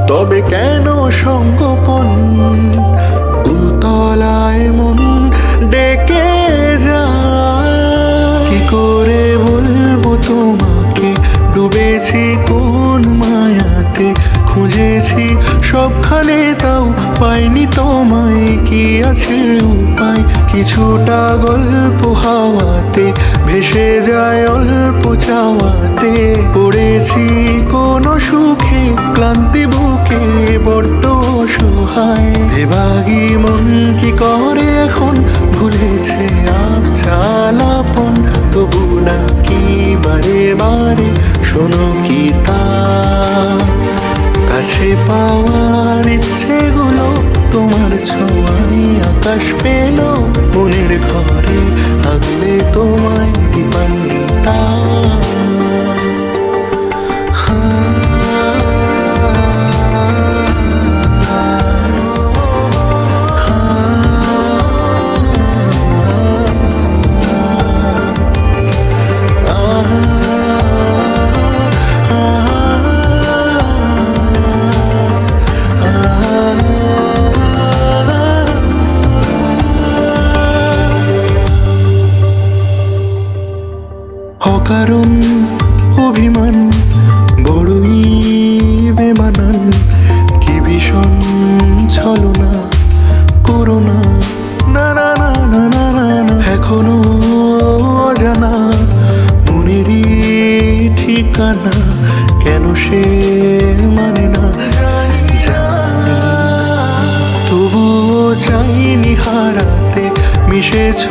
তবে কেন সংগোপন উতলায় মন ডেকে যায়। কি করে বলবো তোমাকে ডুবেছি কোন মায়াতে, খুঁজেছি সবখানে তাও পাইনি তোমায়। কি আছে উপায়, কিছুটা গল্প হাওয়াতে ভেসে যায় অল্প চাওয়াতে। পড়েছি কোনো সুখে ক্লান্তি বুকে বড্ড অসহায়। এভাগী মন কি করে এখন ভুলেছে আবছালাপন, তবু নাকি বারে বারে শোনো কি তা। কাছে পাওয়ার ইচ্ছেগুলো তোমার ছোঁয়ায় আকাশ পেল, মনের ঘরে আগলে তোমায় দীপান্বিতা। অকারণ অভিমান বড়ই বেমানান, কি ভীষণ ছলনা করোনা। না না না না না না না, এখনো অজানা মনেরই ঠিকানা, কেন সে মানে না জানি। তবুও চাইনি হারাতে, মিশেছ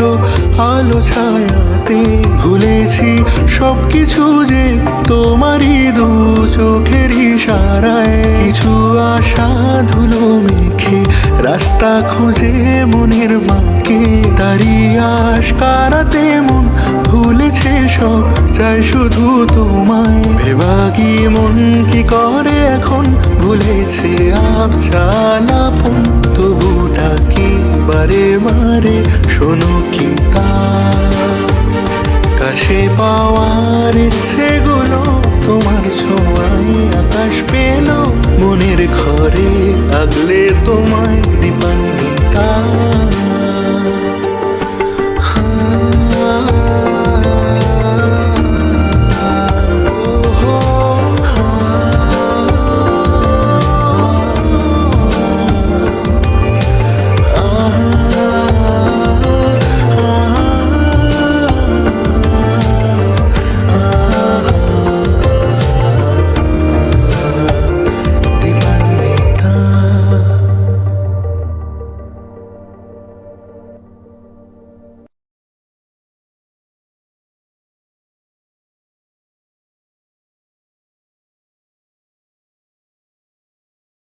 আলো ছায়াতে। ভুলেছি সবকিছু যে তোমারই দু চোখের ইশারায়। কিছু আশা ধুলো মেখে রাস্তা খুঁজে মনের বাঁকে, তারি আশ কারাতে মন ভুলেছে সব, চাই শুধু তোমায়। বেবাগী মন কি করে এখন ভুলেছে আবছালাপন, তবু ডাকি বারে বারে শোনো কি তা। কাছে পাওয়ার ইচ্ছেগুলো তোমার ছোঁয়ায় আকাশ পেল, মনের ঘরে আগলে তোমায় দীপান্বিতা।